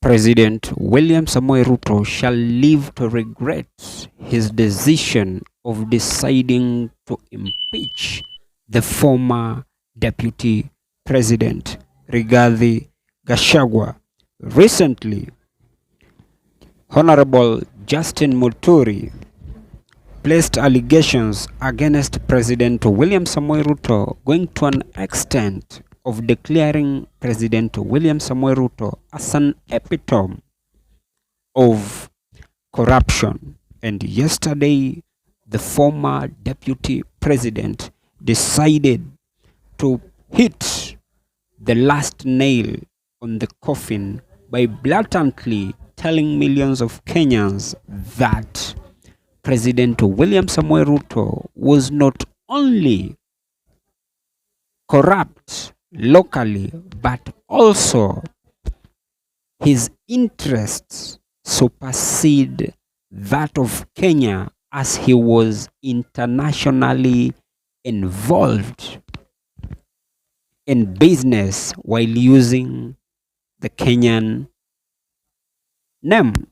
President William Samoei Ruto shall live to regret his decision of deciding to impeach the former deputy president Rigathi Gachagua. Recently, Honorable Justin Muturi placed allegations against President William Samoei Ruto, going to an extent of declaring President William Samoei Ruto as an epitome of corruption. And yesterday, the former deputy president decided to hit the last nail on the coffin by blatantly telling millions of Kenyans that President William Samoei Ruto was not only corrupt locally, but also his interests supersede that of Kenya, as he was internationally involved in business while using the Kenyan name.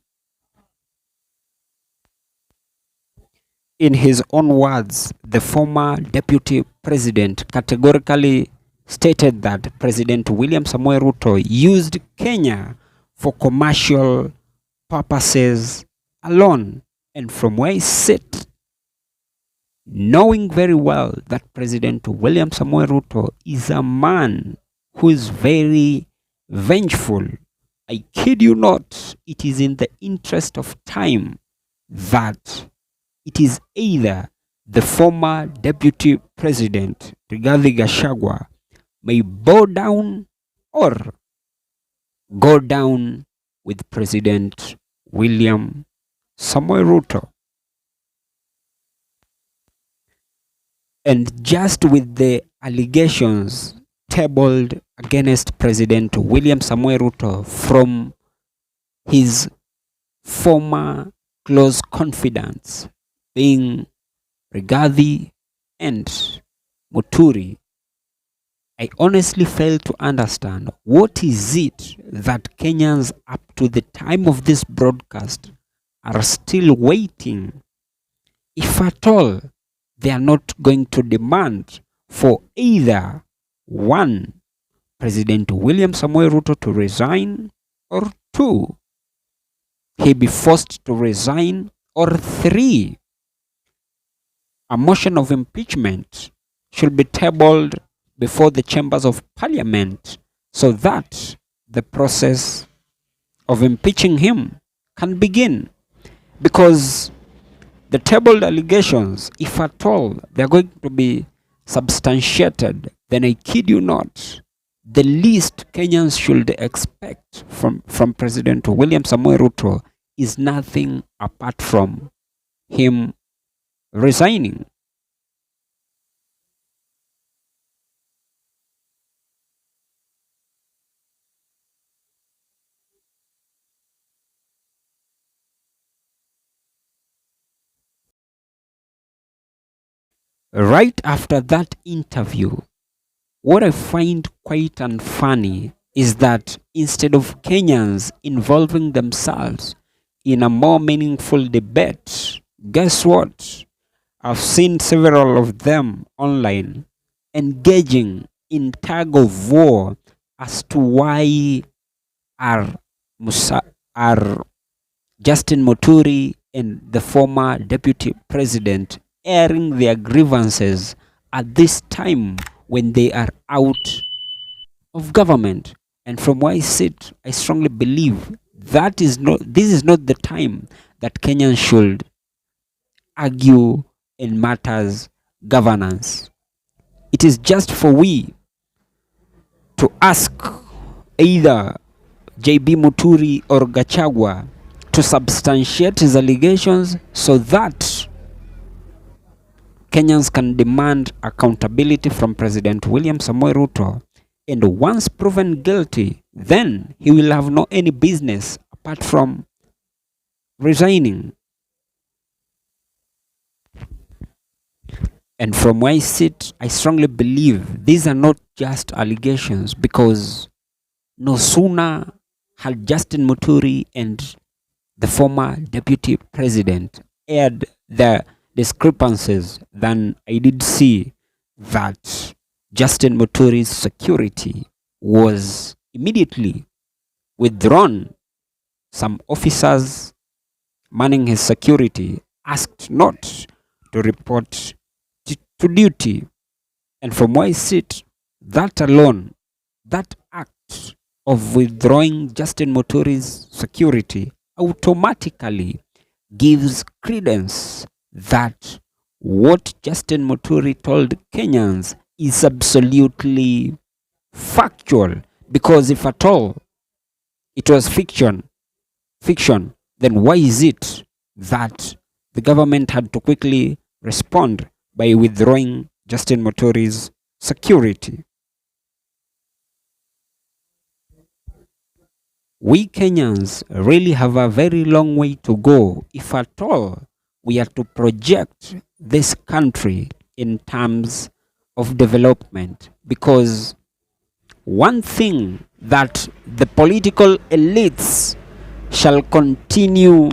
In his own words, the former deputy president categorically stated that President William Samoei Ruto used Kenya for commercial purposes alone. And from where I sit, knowing very well that President William Samoei Ruto is a man who is very vengeful, I kid you not, it is in the interest of time that it is either the former deputy president Rigathi Gachagua may bow down or go down with President William Samoei Ruto. And just with the allegations tabled against President William Samoei Ruto from his former close confidants, being Rigathi and Muturi, I honestly fail to understand what is it that Kenyans up to the time of this broadcast are still waiting, if at all they are not going to demand for either one, President William Samoei Ruto to resign, or two, he be forced to resign, or three, a motion of impeachment should be tabled before the chambers of parliament so that the process of impeaching him can begin. Because the tabled allegations, if at all they are going to be substantiated, then I kid you not, the least Kenyans should expect from President William Samoei Ruto is nothing apart from him resigning. Right after that interview, what I find quite unfunny is that instead of Kenyans involving themselves in a more meaningful debate, guess what? I've seen several of them online engaging in tug of war as to why are Justin Muturi and the former deputy president airing their grievances at this time when they are out of government. And from where I sit, I strongly believe this is not the time that Kenyans should argue in matters governance. It is just for we to ask either JB Muturi or Gachagua to substantiate his allegations so that Kenyans can demand accountability from President William Samoei Ruto. And once proven guilty, then he will have no any business apart from resigning. And from where I sit, I strongly believe these are not just allegations, because no sooner had Justin Muturi and the former deputy president aired the discrepancies, then I did see that Justin Muturi's security was immediately withdrawn. Some officers manning his security asked not to report to duty. And from where I sit, that alone, that act of withdrawing Justin Muturi's security automatically gives credence that what Justin Muturi told Kenyans is absolutely factual. Because if at all it was fiction, then why is it that the government had to quickly respond by withdrawing Justin Muturi's security? We Kenyans really have a very long way to go if at all we are to project this country in terms of development, because one thing that the political elites shall continue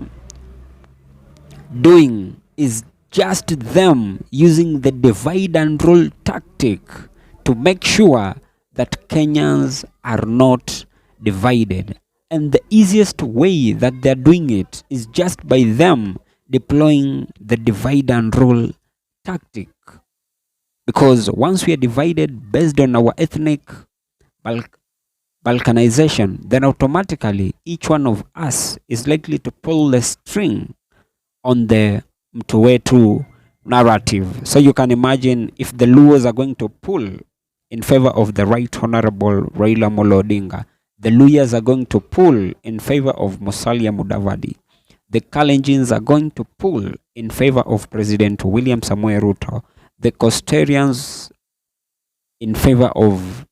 doing is just them using the divide and rule tactic to make sure that Kenyans are not divided. And the easiest way that they're doing it is just by them deploying the divide and rule tactic. Because once we are divided based on our ethnic balkanization, then automatically each one of us is likely to pull the string on the mtu wetu narrative. So you can imagine if the Luos are going to pull in favor of the Right Honorable Raila Amolo Odinga, the Luyas are going to pull in favor of Musalia Mudavadi, the Kalenjins are going to pull in favor of President William Samoei Ruto, the Costarians in favor of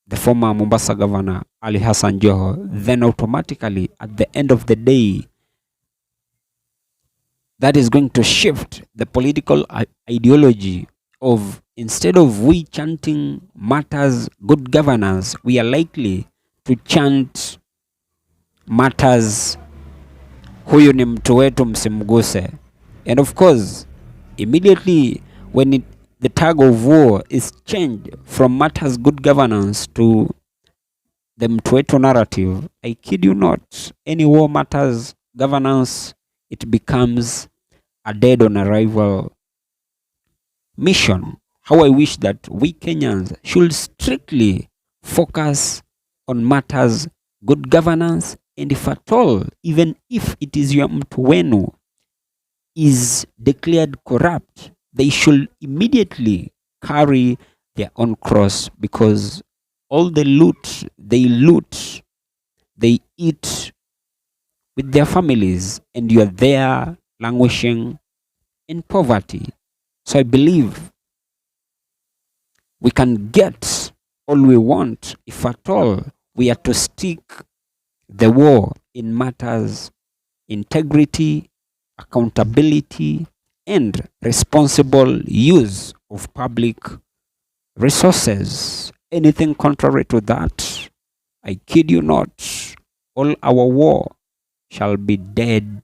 the former Mombasa governor Ali Hassan Joho, then automatically at the end of the day, that is going to shift the political ideology of, instead of we chanting matters good governance, we are likely to chant matters huyu ni mtu wetu msimguse. And of course, immediately when the tug of war is changed from matters good governance to the mtu wetu narrative, I kid you not, any war matters governance, it becomes a dead on arrival mission. How I wish that we Kenyans should strictly focus on matters good governance, and if at all, even if it is your mtu wenu is declared corrupt, they should immediately carry their own cross, because all the loot, they eat with their families, and you are there languishing in poverty. So I believe we can get all we want if at all we are to stick the war in matters integrity, accountability, and responsible use of public resources. Anything contrary to that, I kid you not, all our war shall be dead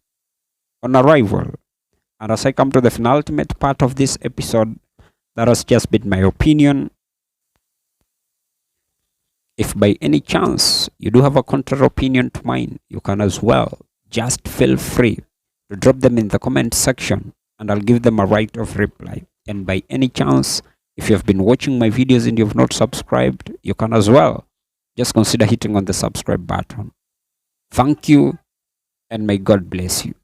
on arrival. And as I come to the penultimate part of this episode, that has just been my opinion. If by any chance you do have a contrary opinion to mine, you can as well just feel free to drop them in the comment section, and I'll give them a right of reply. And by any chance, if you have been watching my videos and you have not subscribed, you can as well just consider hitting on the subscribe button. Thank you, and may God bless you.